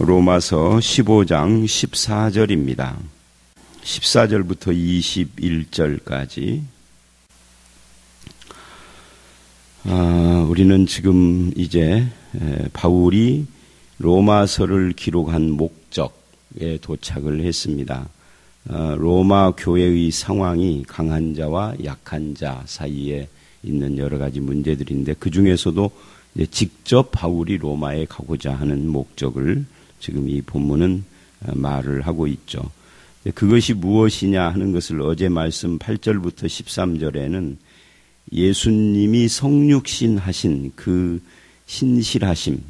로마서 15장 14절입니다. 14절부터 21절까지. 우리는 지금 이제 바울이 로마서를 기록한 목적에 도착을 했습니다. 로마 교회의 상황이 강한 자와 약한 자 사이에 있는 여러 가지 문제들인데, 그 중에서도 이제 직접 바울이 로마에 가고자 하는 목적을 지금 이 본문은 말을 하고 있죠. 그것이 무엇이냐 하는 것을 어제 말씀 8절부터 13절에는 예수님이 성육신 하신 그 신실하심,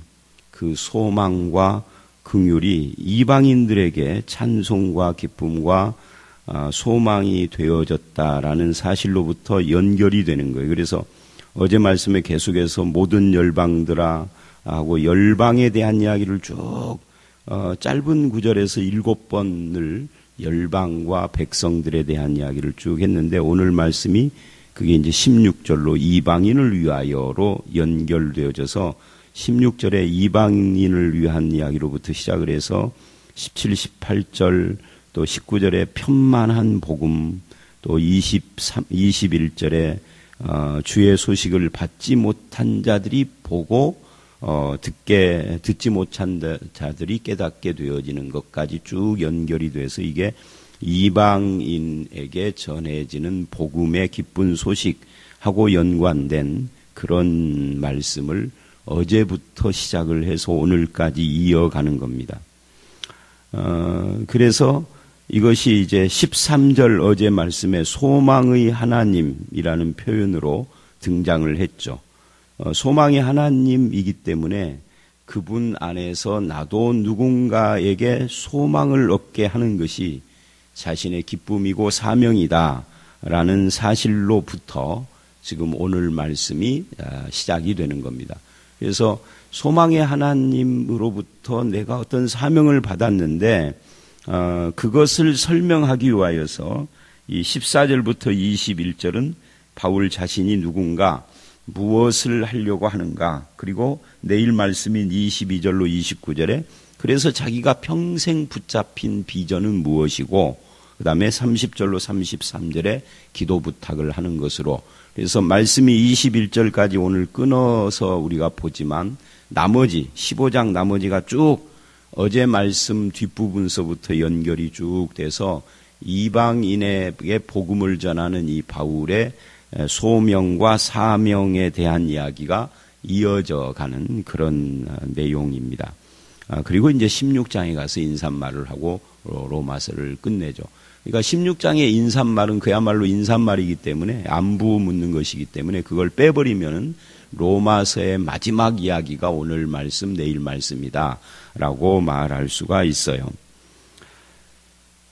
그 소망과 긍휼이 이방인들에게 찬송과 기쁨과 소망이 되어졌다라는 사실로부터 연결이 되는 거예요. 그래서 어제 말씀에 계속해서 모든 열방들아 하고 열방에 대한 이야기를 쭉 짧은 구절에서 7번을 열방과 백성들에 대한 이야기를 쭉 했는데, 오늘 말씀이 그게 이제 16절로 이방인을 위하여로 연결되어져서 16절에 이방인을 위한 이야기로부터 시작을 해서 17, 18절 또 19절에 편만한 복음, 또 21절에 주의 소식을 받지 못한 자들이 보고 듣지 못한 자들이 깨닫게 되어지는 것까지 쭉 연결이 돼서 이게 이방인에게 전해지는 복음의 기쁜 소식하고 연관된 그런 말씀을 어제부터 시작을 해서 오늘까지 이어가는 겁니다. 그래서 이것이 이제 13절 어제 말씀에 소망의 하나님이라는 표현으로 등장을 했죠. 소망의 하나님이기 때문에 그분 안에서 나도 누군가에게 소망을 얻게 하는 것이 자신의 기쁨이고 사명이다라는 사실로부터 지금 오늘 말씀이 시작이 되는 겁니다. 그래서 소망의 하나님으로부터 내가 어떤 사명을 받았는데 그것을 설명하기 위하여서 이 14절부터 21절은 바울 자신이 누군가, 무엇을 하려고 하는가, 그리고 내일 말씀인 22절로 29절에 그래서 자기가 평생 붙잡힌 비전은 무엇이고, 그 다음에 30절로 33절에 기도 부탁을 하는 것으로, 그래서 말씀이 21절까지 오늘 끊어서 우리가 보지만 나머지 15장 나머지가 쭉 어제 말씀 뒷부분서부터 연결이 쭉 돼서 이방인에게 복음을 전하는 이 바울의 소명과 사명에 대한 이야기가 이어져 가는 그런 내용입니다. 그리고 이제 16장에 가서 인사말을 하고 로마서를 끝내죠. 그러니까 16장의 인사말은 그야말로 인사말이기 때문에 안부 묻는 것이기 때문에 그걸 빼버리면 로마서의 마지막 이야기가 오늘 말씀, 내일 말씀이다 라고 말할 수가 있어요.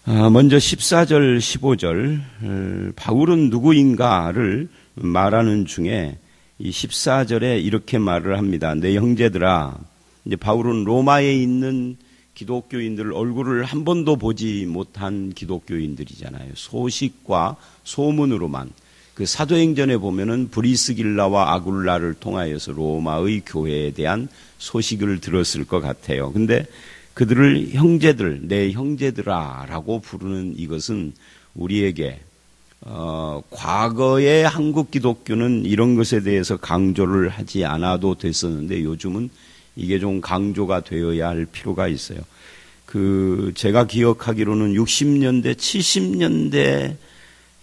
먼저 14절, 15절 바울은 누구인가를 말하는 중에 이 14절에 이렇게 말을 합니다. 내 형제들아, 이제 바울은 로마에 있는 기독교인들 얼굴을 한 번도 보지 못한 기독교인들이잖아요. 소식과 소문으로만. 그 사도행전에 보면은 브리스길라와 아굴라를 통하여서 로마의 교회에 대한 소식을 들었을 것 같아요. 근데 그들을 형제들, 내 형제들아 라고 부르는 이것은 우리에게 과거의 한국 기독교는 이런 것에 대해서 강조를 하지 않아도 됐었는데 요즘은 이게 좀 강조가 되어야 할 필요가 있어요. 제가 기억하기로는 60년대,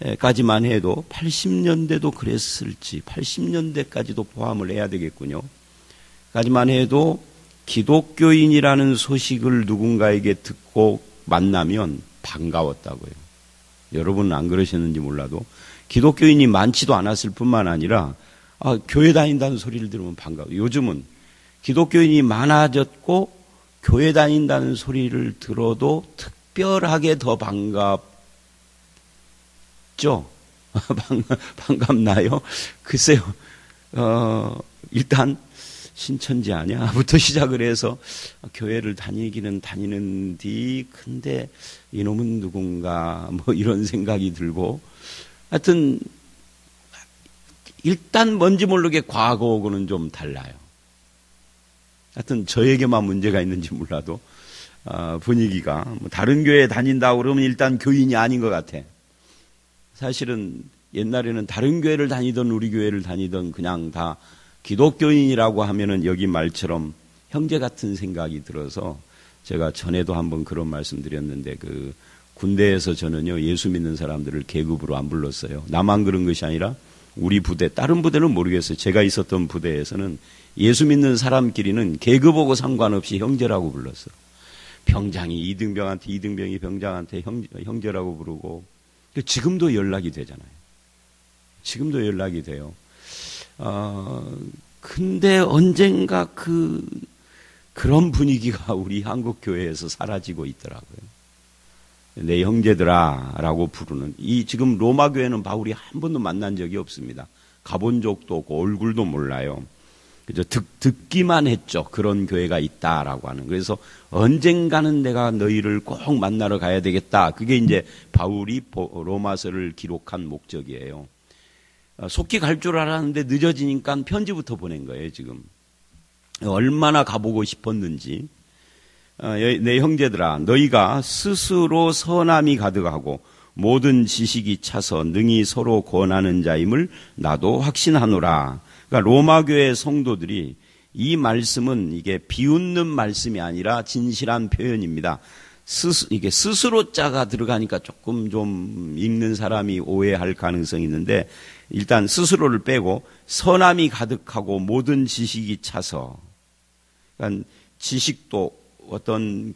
70년대까지만 해도 80년대도 그랬을지 80년대까지도 포함을 해야 되겠군요. 까지만 해도 기독교인이라는 소식을 누군가에게 듣고 만나면 반가웠다고요. 여러분은 안 그러셨는지 몰라도 기독교인이 많지도 않았을 뿐만 아니라 교회 다닌다는 소리를 들으면 반가워요. 요즘은 기독교인이 많아졌고 교회 다닌다는 소리를 들어도 특별하게 더 반갑죠? 반갑나요? 글쎄요. 일단 신천지 아냐부터 시작을 해서 교회를 다니기는 다니는디 근데 이놈은 누군가 뭐 이런 생각이 들고, 하여튼 일단 뭔지 모르게 과거하고는 좀 달라요. 하여튼 저에게만 문제가 있는지 몰라도 분위기가 다른 교회에 다닌다고 그러면 일단 교인이 아닌 것 같아. 사실은 옛날에는 다른 교회를 다니던 우리 교회를 다니던 그냥 다 기독교인이라고 하면은 여기 말처럼 형제 같은 생각이 들어서 제가 전에도 한번 그런 말씀 드렸는데 그 군대에서 저는요 예수 믿는 사람들을 계급으로 안 불렀어요. 나만 그런 것이 아니라 우리 부대, 다른 부대는 모르겠어요. 제가 있었던 부대에서는 예수 믿는 사람끼리는 계급하고 상관없이 형제라고 불렀어요. 병장이 이등병한테, 이등병이 병장한테 형제라고 부르고 지금도 연락이 되잖아요. 지금도 연락이 돼요. 근데 언젠가 그런 분위기가 우리 한국 교회에서 사라지고 있더라고요. 내 형제들아 라고 부르는 지금 로마 교회는 바울이 한 번도 만난 적이 없습니다. 가본 적도 없고 얼굴도 몰라요. 그저 듣기만 했죠. 그런 교회가 있다라고 하는. 그래서 언젠가는 내가 너희를 꼭 만나러 가야 되겠다. 그게 이제 바울이 로마서를 기록한 목적이에요. 속히 갈 줄 알았는데 늦어지니까 편지부터 보낸 거예요, 지금. 얼마나 가보고 싶었는지. 내 형제들아, 너희가 스스로 선함이 가득하고 모든 지식이 차서 능히 서로 권하는 자임을 나도 확신하노라. 그러니까 로마 교회 성도들이 이 말씀은 이게 비웃는 말씀이 아니라 진실한 표현입니다. 이게 스스로 자가 들어가니까 조금 좀 읽는 사람이 오해할 가능성이 있는데 일단 스스로를 빼고 선함이 가득하고 모든 지식이 차서, 그러니까 지식도 어떤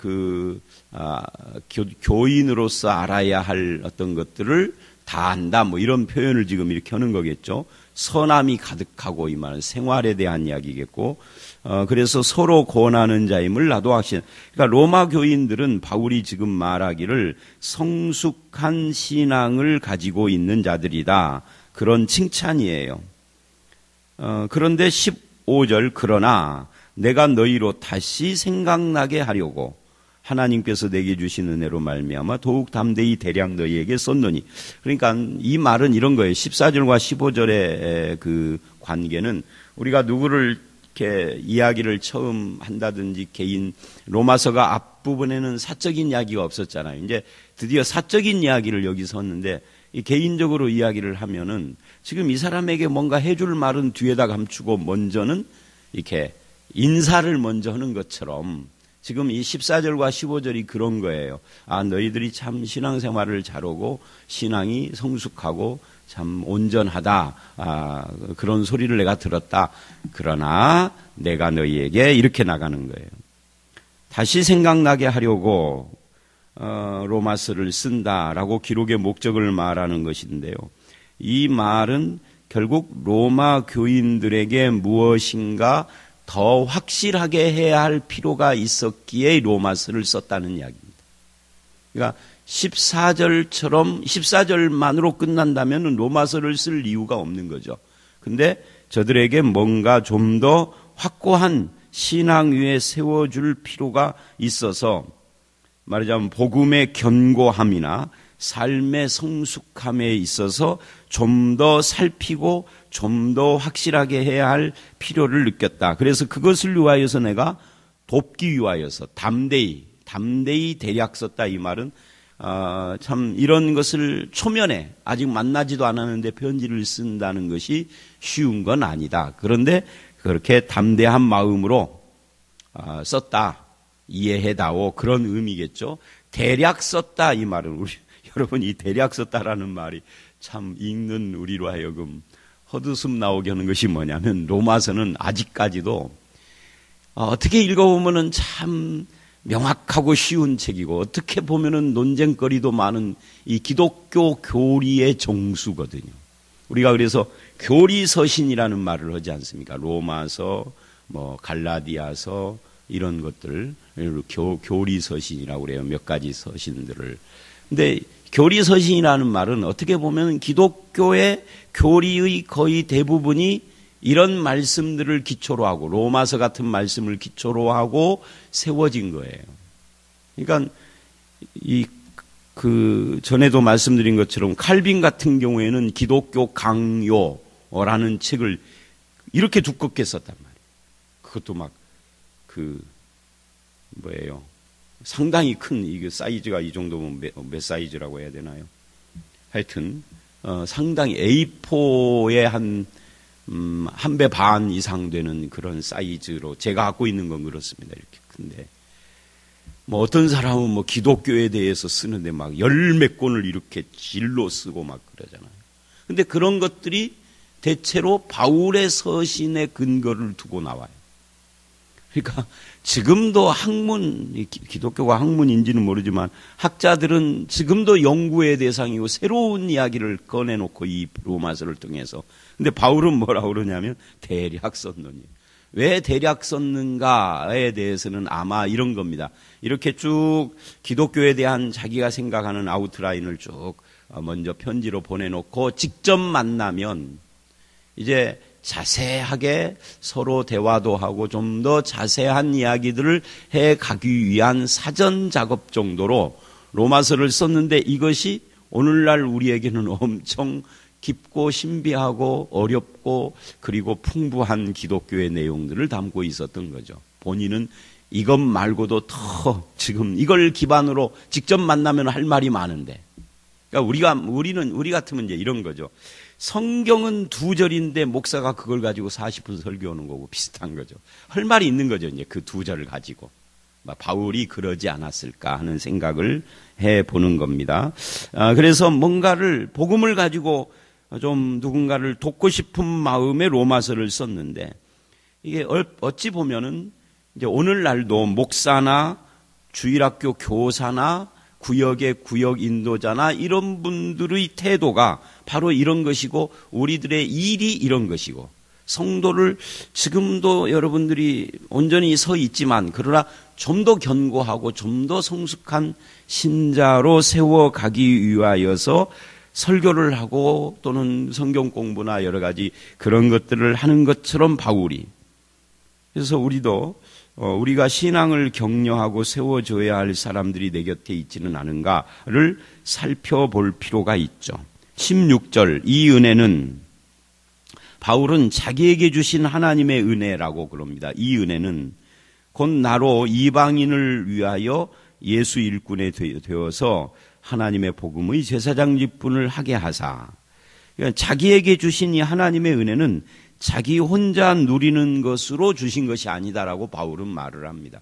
교인으로서 알아야 할 어떤 것들을 다 안다, 뭐 이런 표현을 지금 이렇게 하는 거겠죠. 선함이 가득하고 이 말은 생활에 대한 이야기겠고, 그래서 서로 권하는 자임을 나도 확신. 그러니까 로마 교인들은 바울이 지금 말하기를 성숙한 신앙을 가지고 있는 자들이다. 그런 칭찬이에요. 그런데 15절, 그러나 내가 너희로 다시 생각나게 하려고 하나님께서 내게 주신 은혜로 말미암아 더욱 담대히 대략 너희에게 썼노니. 그러니까 이 말은 이런 거예요. 14절과 15절의 그 관계는 우리가 누구를 이렇게 이야기를 처음 한다든지 개인 로마서가 앞부분에는 사적인 이야기가 없었잖아요. 이제 드디어 사적인 이야기를 여기서 했는데 이 개인적으로 이야기를 하면은 지금 이 사람에게 뭔가 해줄 말은 뒤에다 감추고 먼저는 이렇게 인사를 먼저 하는 것처럼 지금 이 14절과 15절이 그런 거예요. 아, 너희들이 참 신앙생활을 잘하고 신앙이 성숙하고 참 온전하다. 그런 소리를 내가 들었다. 그러나 내가 너희에게 이렇게 나가는 거예요. 다시 생각나게 하려고 로마서를 쓴다라고 기록의 목적을 말하는 것인데요. 이 말은 결국 로마 교인들에게 무엇인가 더 확실하게 해야 할 필요가 있었기에 로마서를 썼다는 이야기입니다. 그러니까 14절만으로 끝난다면 로마서를 쓸 이유가 없는 거죠. 근데 저들에게 뭔가 좀 더 확고한 신앙 위에 세워줄 필요가 있어서 말하자면 복음의 견고함이나 삶의 성숙함에 있어서 좀 더 살피고 좀 더 확실하게 해야 할 필요를 느꼈다. 그래서 그것을 위하여서 내가 돕기 위하여서 담대히 대략 썼다. 이 말은 참 이런 것을 초면에 아직 만나지도 않았는데 편지를 쓴다는 것이 쉬운 건 아니다. 그런데 그렇게 담대한 마음으로 썼다. 이해해다오. 그런 의미겠죠. 대략 썼다. 이 말은 여러분 이 대략 썼다라는 말이 참 읽는 우리로 하여금 헛웃음 나오게 하는 것이 뭐냐면 로마서는 아직까지도 어떻게 읽어보면은 참 명확하고 쉬운 책이고 어떻게 보면은 논쟁거리도 많은 이 기독교 교리의 정수거든요. 우리가 그래서 교리서신이라는 말을 하지 않습니까? 로마서, 뭐 갈라디아서 이런 것들 교리서신이라고 그래요. 몇 가지 서신들을. 근데 교리서신이라는 말은 어떻게 보면 기독교의 교리의 거의 대부분이 이런 말씀들을 기초로 하고 로마서 같은 말씀을 기초로 하고 세워진 거예요. 그러니까 전에도 말씀드린 것처럼 칼빈 같은 경우에는 기독교 강요라는 책을 이렇게 두껍게 썼단 말이에요. 그것도 막 상당히 큰, 이게 사이즈가 이 정도면 몇 사이즈라고 해야 되나요? 하여튼, 상당히 A4의 한 배 반 이상 되는 그런 사이즈로 제가 갖고 있는 건 그렇습니다. 이렇게 큰데. 어떤 사람은 기독교에 대해서 쓰는데 막 열 몇 권을 이렇게 질로 쓰고 막 그러잖아요. 근데 그런 것들이 대체로 바울의 서신의 근거를 두고 나와요. 그러니까 지금도 기독교가 학문인지는 모르지만 학자들은 지금도 연구의 대상이고 새로운 이야기를 꺼내놓고 이 로마서를 통해서. 근데 바울은 뭐라고 그러냐면 대략 썼느니. 왜 대략 썼는가에 대해서는 아마 이런 겁니다. 이렇게 쭉 기독교에 대한 자기가 생각하는 아웃라인을 쭉 먼저 편지로 보내놓고 직접 만나면 이제 자세하게 서로 대화도 하고 좀 더 자세한 이야기들을 해 가기 위한 사전 작업 정도로 로마서를 썼는데 이것이 오늘날 우리에게는 엄청 깊고 신비하고 어렵고 그리고 풍부한 기독교의 내용들을 담고 있었던 거죠. 본인은 이것 말고도 더 지금 이걸 기반으로 직접 만나면 할 말이 많은데, 그러니까 우리 같으면 이제 이런 거죠. 성경은 2절인데 목사가 그걸 가지고 40분 설교하는 거고 비슷한 거죠. 할 말이 있는 거죠. 이제 그 2절을 가지고. 바울이 그러지 않았을까 하는 생각을 해보는 겁니다. 그래서 뭔가를, 복음을 가지고 좀 누군가를 돕고 싶은 마음에 로마서를 썼는데, 이게 어찌 보면은 이제 오늘날도 목사나 주일학교 교사나 구역의 구역 인도자나 이런 분들의 태도가 바로 이런 것이고, 우리들의 일이 이런 것이고, 성도를 지금도 여러분들이 온전히 서 있지만 그러나 좀 더 견고하고 좀 더 성숙한 신자로 세워가기 위하여서 설교를 하고 또는 성경 공부나 여러 가지 그런 것들을 하는 것처럼 바울이. 그래서 우리가 신앙을 격려하고 세워줘야 할 사람들이 내 곁에 있지는 않은가를 살펴볼 필요가 있죠. 16절, 이 은혜는, 바울은 자기에게 주신 하나님의 은혜라고 그럽니다. 이 은혜는 곧 나로 이방인을 위하여 예수 일꾼에 되어서 하나님의 복음의 제사장 직분을 하게 하사. 그러니까 자기에게 주신 이 하나님의 은혜는 자기 혼자 누리는 것으로 주신 것이 아니다라고 바울은 말을 합니다.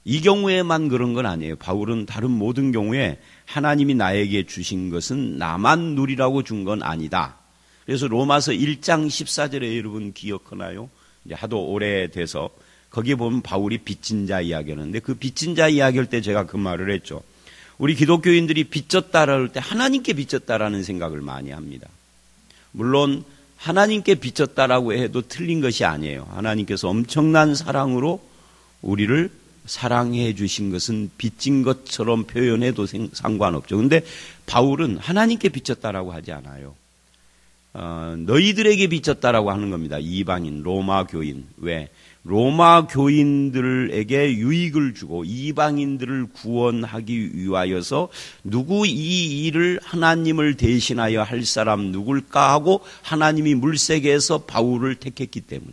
이 경우에만 그런 건 아니에요. 바울은 다른 모든 경우에 하나님이 나에게 주신 것은 나만 누리라고 준 건 아니다. 그래서 로마서 1장 14절에 여러분 기억하나요? 이제 하도 오래돼서 거기에 보면 바울이 빚진 자 이야기하는데, 그 빚진 자 이야기할 때 제가 그 말을 했죠. 우리 기독교인들이 빚졌다라고 할 때 하나님께 빚졌다라는 생각을 많이 합니다. 물론 하나님께 빚졌다라고 해도 틀린 것이 아니에요. 하나님께서 엄청난 사랑으로 우리를 사랑해 주신 것은 빚진 것처럼 표현해도 상관없죠. 그런데 바울은 하나님께 빚졌다라고 하지 않아요. 너희들에게 빚졌다라고 하는 겁니다. 이방인, 로마 교인. 왜? 로마 교인들에게 유익을 주고 이방인들을 구원하기 위하여서 누구 이 일을 하나님을 대신하여 할 사람 누굴까 하고 하나님이 물색에서 바울을 택했기 때문에.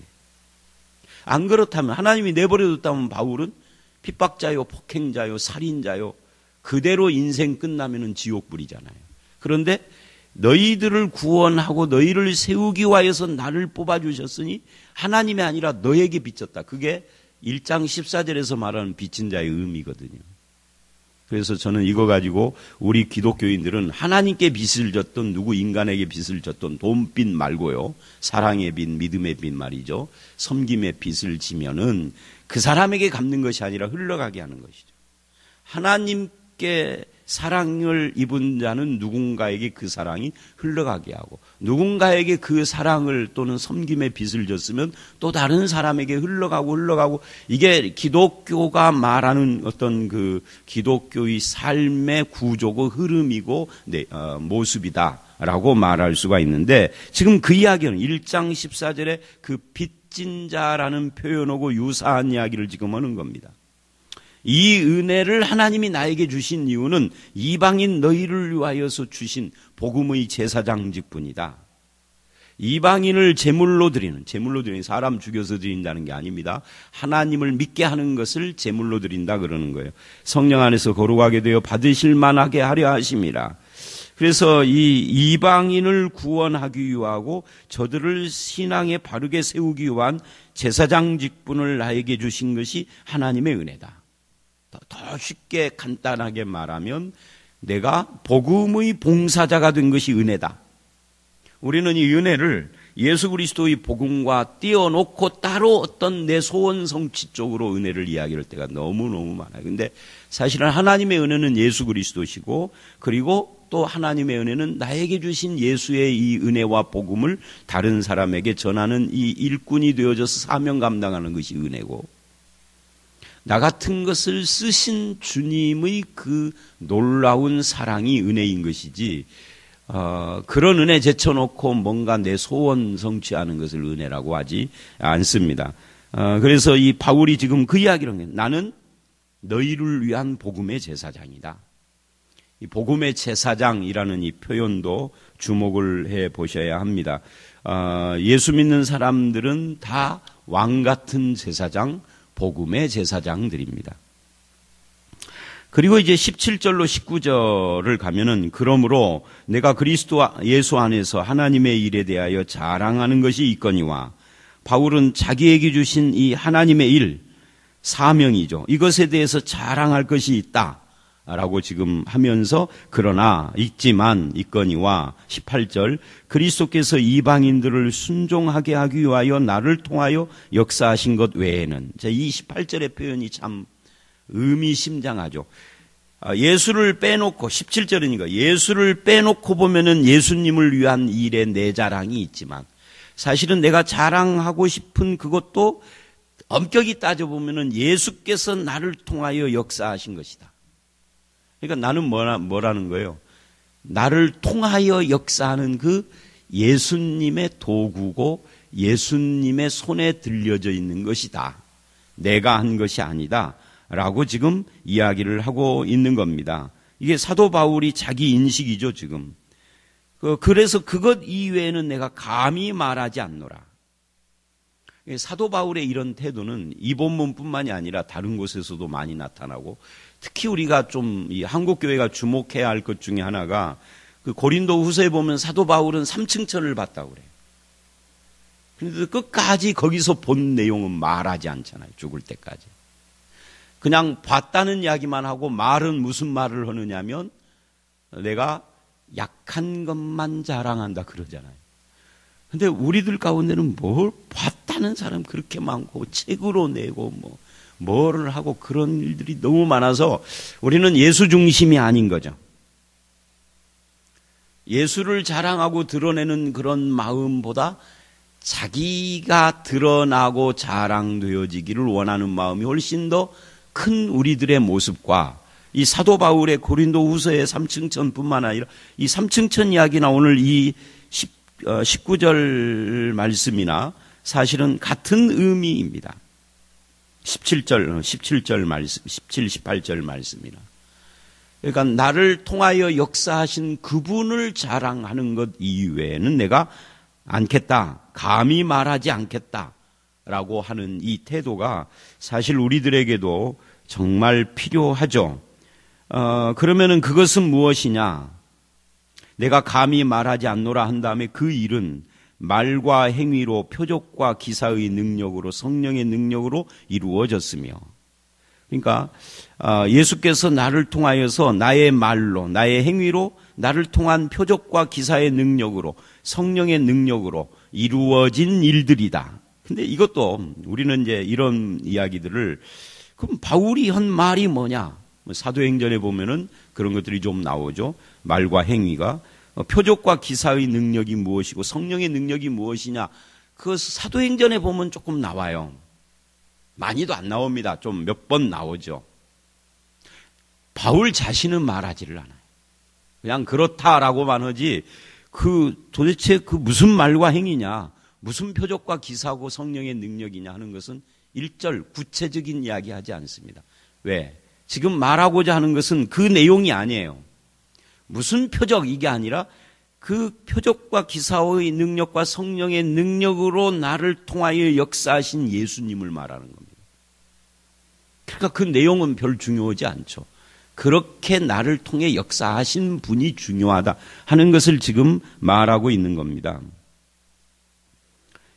안 그렇다면, 하나님이 내버려뒀다면 바울은 핍박자요, 폭행자요, 살인자요, 그대로 인생 끝나면은 지옥불이잖아요. 그런데 너희들을 구원하고 너희를 세우기 위하여서 나를 뽑아주셨으니 하나님이 아니라 너에게 빚졌다. 그게 1장 14절에서 말하는 빚진 자의 의미거든요. 그래서 저는 이거 가지고 우리 기독교인들은 하나님께 빚을 졌던, 누구 인간에게 빚을 졌던, 돈빚 말고요, 사랑의 빚, 믿음의 빚 말이죠, 섬김의 빚을 지면은 그 사람에게 갚는 것이 아니라 흘러가게 하는 것이죠. 하나님께 사랑을 입은 자는 누군가에게 그 사랑이 흘러가게 하고, 누군가에게 그 사랑을 또는 섬김의 빚을 졌으면 또 다른 사람에게 흘러가고, 이게 기독교가 말하는 어떤 그 기독교의 삶의 구조고 흐름이고 모습이다라고 말할 수가 있는데, 지금 그 이야기는 1장 14절에 그 빚진 자라는 표현하고 유사한 이야기를 지금 하는 겁니다. 이 은혜를 하나님이 나에게 주신 이유는 이방인 너희를 위하여서 주신 복음의 제사장 직분이다. 이방인을 제물로 드리는 사람 죽여서 드린다는 게 아닙니다. 하나님을 믿게 하는 것을 제물로 드린다 그러는 거예요. 성령 안에서 거룩하게 되어 받으실 만하게 하려 하심이라. 그래서 이 이방인을 구원하기 위하고 저들을 신앙에 바르게 세우기 위한 제사장 직분을 나에게 주신 것이 하나님의 은혜다. 더 쉽게 간단하게 말하면 내가 복음의 봉사자가 된 것이 은혜다. 우리는 이 은혜를 예수 그리스도의 복음과 띄워놓고 따로 어떤 내 소원 성취 쪽으로 은혜를 이야기할 때가 너무너무 많아요. 근데 사실은 하나님의 은혜는 예수 그리스도시고, 그리고 또 하나님의 은혜는 나에게 주신 예수의 이 은혜와 복음을 다른 사람에게 전하는 이 일꾼이 되어져서 사명 감당하는 것이 은혜고, 나 같은 것을 쓰신 주님의 그 놀라운 사랑이 은혜인 것이지, 그런 은혜 제쳐놓고 뭔가 내 소원 성취하는 것을 은혜라고 하지 않습니다. 그래서 이 바울이 지금 그 이야기를 해요. 나는 너희를 위한 복음의 제사장이다. 이 복음의 제사장이라는 이 표현도 주목을 해 보셔야 합니다. 예수 믿는 사람들은 다 왕 같은 제사장, 복음의 제사장들입니다. 그리고 이제 17절로 19절을 가면은, 그러므로 내가 그리스도 예수 안에서 하나님의 일에 대하여 자랑하는 것이 있거니와, 바울은 자기에게 주신 이 하나님의 일, 사명이죠. 이것에 대해서 자랑할 것이 있다라고 지금 하면서, 그러나 있거니와 18절, 그리스도께서 이방인들을 순종하게 하기 위하여 나를 통하여 역사하신 것 외에는, 이 18절의 표현이 참 의미심장하죠. 예수를 빼놓고, 17절이니까 예수를 빼놓고 보면은 예수님을 위한 일에 내 자랑이 있지만, 사실은 내가 자랑하고 싶은 그것도 엄격히 따져보면은 예수께서 나를 통하여 역사하신 것이다. 그러니까 나는 뭐라는 거예요? 나를 통하여 역사하는 그 예수님의 도구고 예수님의 손에 들려져 있는 것이다. 내가 한 것이 아니다. 라고 지금 이야기를 하고 있는 겁니다. 이게 사도 바울이 자기 인식이죠, 지금. 그래서 그것 이외에는 내가 감히 말하지 않노라. 사도 바울의 이런 태도는 이 본문뿐만이 아니라 다른 곳에서도 많이 나타나고, 특히 우리가 좀 이 한국 교회가 주목해야 할 것 중에 하나가, 그 고린도 후서에 보면 사도 바울은 삼층천을 봤다고 그래요. 그런데 끝까지 거기서 본 내용은 말하지 않잖아요, 죽을 때까지. 그냥 봤다는 이야기만 하고, 말은 무슨 말을 하느냐면 내가 약한 것만 자랑한다 그러잖아요. 근데 우리들 가운데는 뭘 봤다는 사람 그렇게 많고, 책으로 내고 뭐를 하고, 그런 일들이 너무 많아서 우리는 예수 중심이 아닌 거죠. 예수를 자랑하고 드러내는 그런 마음보다 자기가 드러나고 자랑되어지기를 원하는 마음이 훨씬 더 큰 우리들의 모습과, 이 사도 바울의 고린도 후서의 삼층천뿐만 아니라 이 삼층천 이야기나 오늘 이 19절 말씀이나 사실은 같은 의미입니다. 17절 말씀, 17, 18절 말씀이나. 그러니까 나를 통하여 역사하신 그분을 자랑하는 것 이외에는 내가 않겠다, 감히 말하지 않겠다라고 하는 이 태도가 사실 우리들에게도 정말 필요하죠. 그러면은 그것은 무엇이냐? 내가 감히 말하지 않노라 한 다음에 그 일은 말과 행위로, 표적과 기사의 능력으로, 성령의 능력으로 이루어졌으며, 그러니까 예수께서 나를 통하여서 나의 말로, 나의 행위로, 나를 통한 표적과 기사의 능력으로, 성령의 능력으로 이루어진 일들이다. 근데 이것도 우리는 이제 이런 이야기들을, 그럼 바울이 한 말이 뭐냐? 사도행전에 보면은 그런 것들이 좀 나오죠. 말과 행위가, 표적과 기사의 능력이 무엇이고 성령의 능력이 무엇이냐. 그 사도행전에 보면 조금 나와요. 많이도 안 나옵니다. 좀 몇 번 나오죠. 바울 자신은 말하지를 않아요. 그냥 그렇다라고만 하지, 도대체 무슨 말과 행위냐, 무슨 표적과 기사고 성령의 능력이냐 하는 것은 일절 구체적인 이야기 하지 않습니다. 왜? 지금 말하고자 하는 것은 그 내용이 아니에요. 무슨 표적, 이게 아니라 그 표적과 기사의 능력과 성령의 능력으로 나를 통하여 역사하신 예수님을 말하는 겁니다. 그러니까 그 내용은 별 중요하지 않죠. 그렇게 나를 통해 역사하신 분이 중요하다 하는 것을 지금 말하고 있는 겁니다.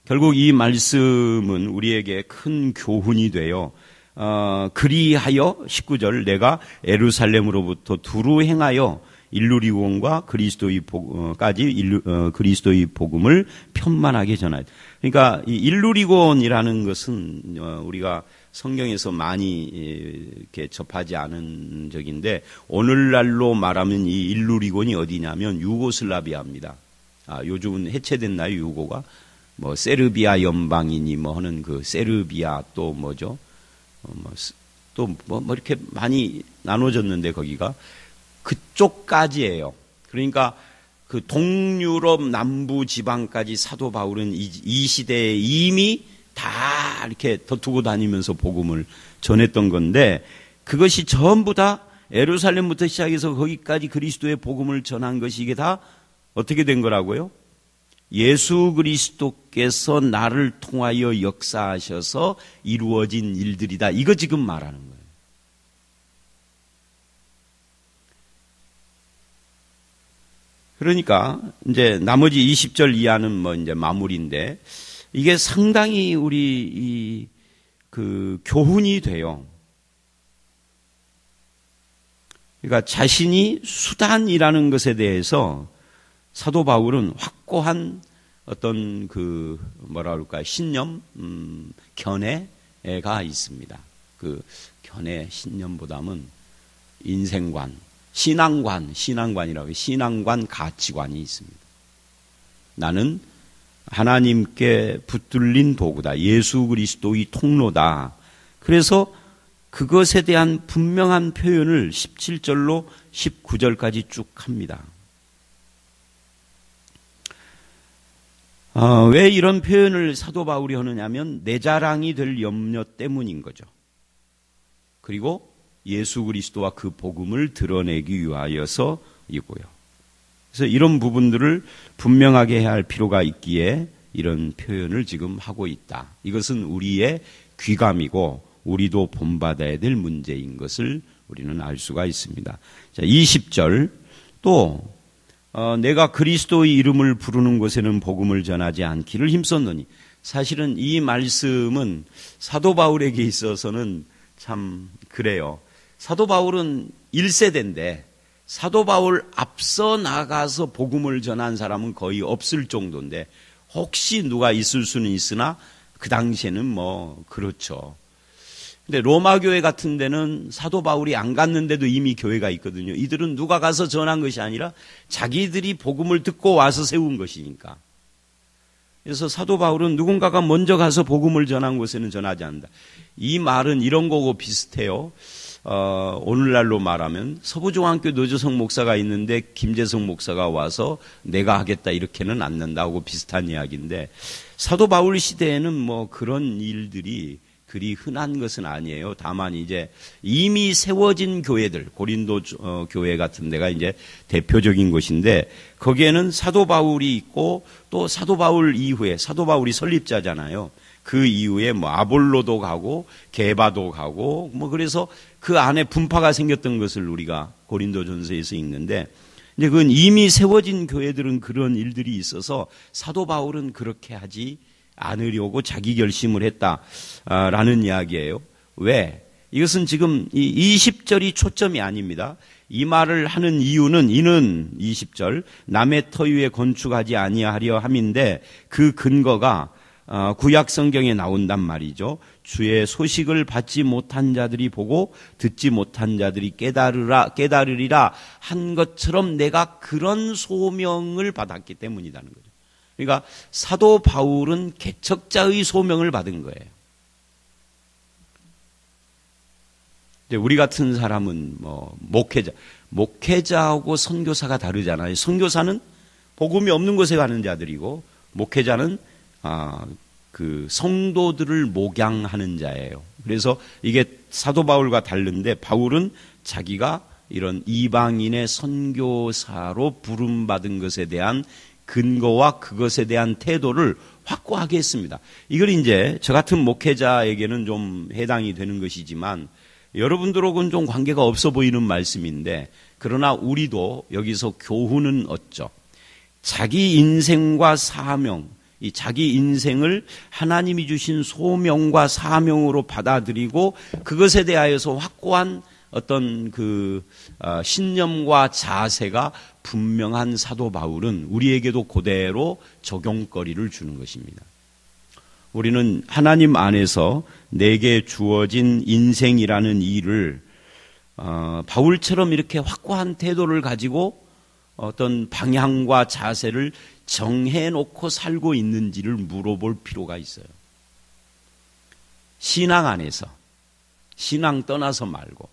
결국 이 말씀은 우리에게 큰 교훈이 되어 그리하여 19절 내가 예루살렘으로부터 두루 행하여 일루리곤과 그리스도의 그리스도의 복음을 편만하게 전하여. 그러니까 이 일루리곤이라는 것은 우리가 성경에서 많이 이렇게 접하지 않은 적인데 오늘날로 말하면 이 일루리곤이 어디냐면 유고슬라비아입니다. 요즘은 해체됐나요, 유고가? 뭐 세르비아 연방이니 뭐 하는 그 세르비아 또 뭐죠? 또 이렇게 많이 나눠졌는데 거기가 그쪽까지예요. 그러니까 그 동유럽 남부 지방까지 사도 바울은 이 시대에 이미 다 이렇게 덧두고 다니면서 복음을 전했던 건데 그것이 전부 다 예루살렘부터 시작해서 거기까지 그리스도의 복음을 전한 것이 이게 다 어떻게 된 거라고요? 예수 그리스도께서 나를 통하여 역사하셔서 이루어진 일들이다. 이거 지금 말하는 거예요. 그러니까 이제 나머지 20절 이하는 뭐 이제 마무리인데 이게 상당히 우리 그 교훈이 돼요. 그러니까 자신이 수단이라는 것에 대해서 사도 바울은 확고한 어떤 그 뭐라 그럴까 신념, 견해가 있습니다. 그 견해, 신념보다는 인생관, 신앙관이라고 신앙관 가치관이 있습니다. 나는 하나님께 붙들린 도구다. 예수 그리스도의 통로다. 그래서 그것에 대한 분명한 표현을 17절로 19절까지 쭉 합니다. 왜 이런 표현을 사도 바울이 하느냐면 내 자랑이 될 염려 때문인 거죠. 그리고 예수 그리스도와 그 복음을 드러내기 위하여서이고요. 그래서 이런 부분들을 분명하게 해야 할 필요가 있기에 이런 표현을 지금 하고 있다. 이것은 우리의 귀감이고 우리도 본받아야 될 문제인 것을 우리는 알 수가 있습니다. 자, 20절 또 내가 그리스도의 이름을 부르는 곳에는 복음을 전하지 않기를 힘썼노니 사실은 이 말씀은 사도 바울에게 있어서는 참 그래요. 사도 바울은 1세대인데 사도 바울 앞서 나가서 복음을 전한 사람은 거의 없을 정도인데 혹시 누가 있을 수는 있으나 그 당시에는 뭐 그렇죠. 근데 로마 교회 같은 데는 사도 바울이 안 갔는데도 이미 교회가 있거든요. 이들은 누가 가서 전한 것이 아니라 자기들이 복음을 듣고 와서 세운 것이니까. 그래서 사도 바울은 누군가가 먼저 가서 복음을 전한 곳에는 전하지 않는다. 이 말은 이런 거고 비슷해요. 오늘날로 말하면 서부중앙교 노조성 목사가 있는데 김재성 목사가 와서 내가 하겠다 이렇게는 않는다고 비슷한 이야기인데 사도 바울 시대에는 뭐 그런 일들이 그리 흔한 것은 아니에요. 다만 이제 이미 세워진 교회들, 고린도 교회 같은 데가 이제 대표적인 곳인데 거기에는 사도 바울이 있고 또 사도 바울 이후에 사도 바울이 설립자잖아요. 그 이후에 뭐 아볼로도 가고 게바도 가고 뭐 그래서 그 안에 분파가 생겼던 것을 우리가 고린도전서에서 읽는데 이제 그건 이미 세워진 교회들은 그런 일들이 있어서 사도 바울은 그렇게 하지 않으려고 자기 결심을 했다라는 이야기예요. 왜? 이것은 지금 이 20절이 초점이 아닙니다. 이 말을 하는 이유는 이는 20절 남의 터 위에 건축하지 아니하려 함인데 그 근거가 구약 성경에 나온단 말이죠. 주의 소식을 받지 못한 자들이 보고 듣지 못한 자들이 깨달으리라 한 것처럼 내가 그런 소명을 받았기 때문이라는 거죠. 그러니까 사도 바울은 개척자의 소명을 받은 거예요. 이제 우리 같은 사람은 뭐 목회자하고 선교사가 다르잖아요. 선교사는 복음이 없는 곳에 가는 자들이고 목회자는 그 성도들을 목양하는 자예요. 그래서 이게 사도 바울과 다른데 바울은 자기가 이런 이방인의 선교사로 부름받은 것에 대한 근거와 그것에 대한 태도를 확고하게 했습니다. 이걸 이제 저 같은 목회자에게는 좀 해당이 되는 것이지만 여러분들하고는 좀 관계가 없어 보이는 말씀인데, 그러나 우리도 여기서 교훈은 얻죠. 자기 인생과 사명, 이 자기 인생을 하나님이 주신 소명과 사명으로 받아들이고 그것에 대하여서 확고한 어떤 신념과 자세가 분명한 사도 바울은 우리에게도 그대로 적용거리를 주는 것입니다. 우리는 하나님 안에서 내게 주어진 인생이라는 일을 바울처럼 이렇게 확고한 태도를 가지고 어떤 방향과 자세를 정해놓고 살고 있는지를 물어볼 필요가 있어요. 신앙 안에서, 신앙 떠나서 말고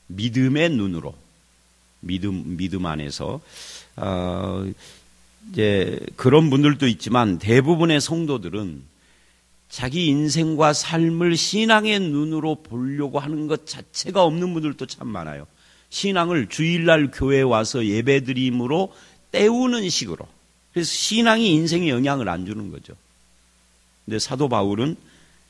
믿음의 눈으로, 믿음 안에서 이제 그런 분들도 있지만 대부분의 성도들은 자기 인생과 삶을 신앙의 눈으로 보려고 하는 것 자체가 없는 분들도 참 많아요. 신앙을 주일날 교회에 와서 예배드림으로 때우는 식으로. 그래서 신앙이 인생에 영향을 안 주는 거죠. 근데 사도 바울은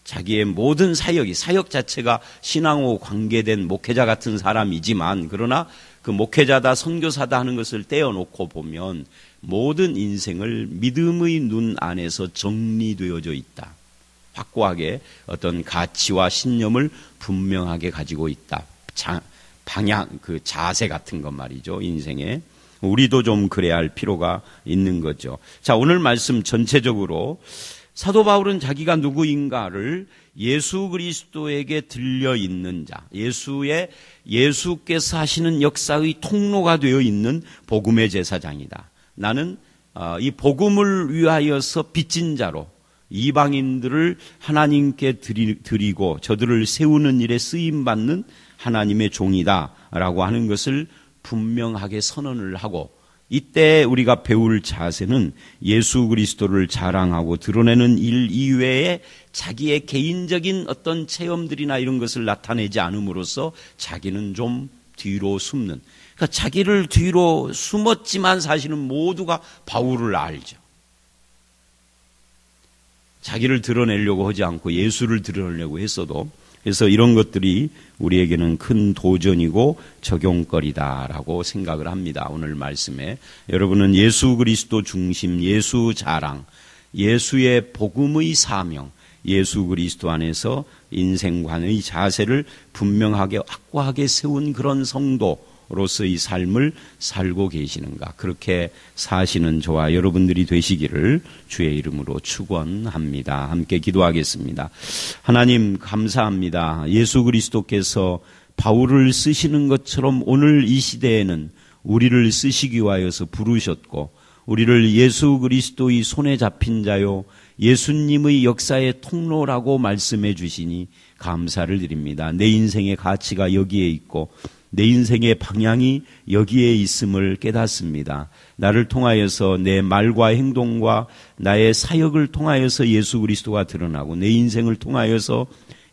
자기의 모든 사역 자체가 신앙하고 관계된 목회자 같은 사람이지만, 그러나 그 목회자다 선교사다 하는 것을 떼어놓고 보면 모든 인생을 믿음의 눈 안에서 정리되어져 있다. 확고하게 어떤 가치와 신념을 분명하게 가지고 있다. 방향, 자세 같은 것 말이죠. 인생에. 우리도 좀 그래야 할 필요가 있는 거죠. 자, 오늘 말씀 전체적으로 사도 바울은 자기가 누구인가를 예수 그리스도에게 들려 있는 자, 예수께서 하시는 역사의 통로가 되어 있는 복음의 제사장이다. 나는 이 복음을 위하여서 빚진 자로 이방인들을 하나님께 드리고 저들을 세우는 일에 쓰임받는 하나님의 종이다라고 하는 것을 분명하게 선언을 하고, 이때 우리가 배울 자세는 예수 그리스도를 자랑하고 드러내는 일 이외에 자기의 개인적인 어떤 체험들이나 이런 것을 나타내지 않음으로써 자기는 좀 뒤로 숨는, 그러니까 자기를 뒤로 숨었지만 사실은 모두가 바울을 알죠. 자기를 드러내려고 하지 않고 예수를 드러내려고 했어도. 그래서 이런 것들이 우리에게는 큰 도전이고 적용거리다라고 생각을 합니다. 오늘 말씀에 여러분은 예수 그리스도 중심, 예수 자랑, 예수의 복음의 사명, 예수 그리스도 안에서 인생관의 자세를 분명하게 확고하게 세운 그런 성도로서의 삶을 살고 계시는가, 그렇게 사시는 저와 여러분들이 되시기를 주의 이름으로 축원합니다. 함께 기도하겠습니다. 하나님 감사합니다. 예수 그리스도께서 바울을 쓰시는 것처럼 오늘 이 시대에는 우리를 쓰시기 위하여서 부르셨고, 우리를 예수 그리스도의 손에 잡힌 자요 예수님의 역사의 통로라고 말씀해 주시니 감사를 드립니다. 내 인생의 가치가 여기에 있고 내 인생의 방향이 여기에 있음을 깨닫습니다. 나를 통하여서 내 말과 행동과 나의 사역을 통하여서 예수 그리스도가 드러나고 내 인생을 통하여서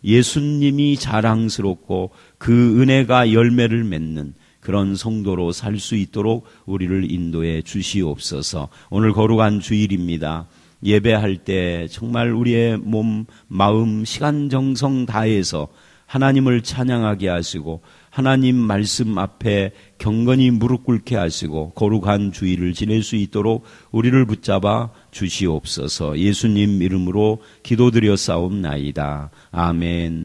예수님이 자랑스럽고 그 은혜가 열매를 맺는 그런 성도로 살 수 있도록 우리를 인도해 주시옵소서. 오늘 거룩한 주일입니다. 예배할 때 정말 우리의 몸, 마음, 시간, 정성 다해서 하나님을 찬양하게 하시고 하나님 말씀 앞에 경건히 무릎 꿇게 하시고 거룩한 주일을 지낼 수 있도록 우리를 붙잡아 주시옵소서. 예수님 이름으로 기도드려 싸움나이다. 아멘.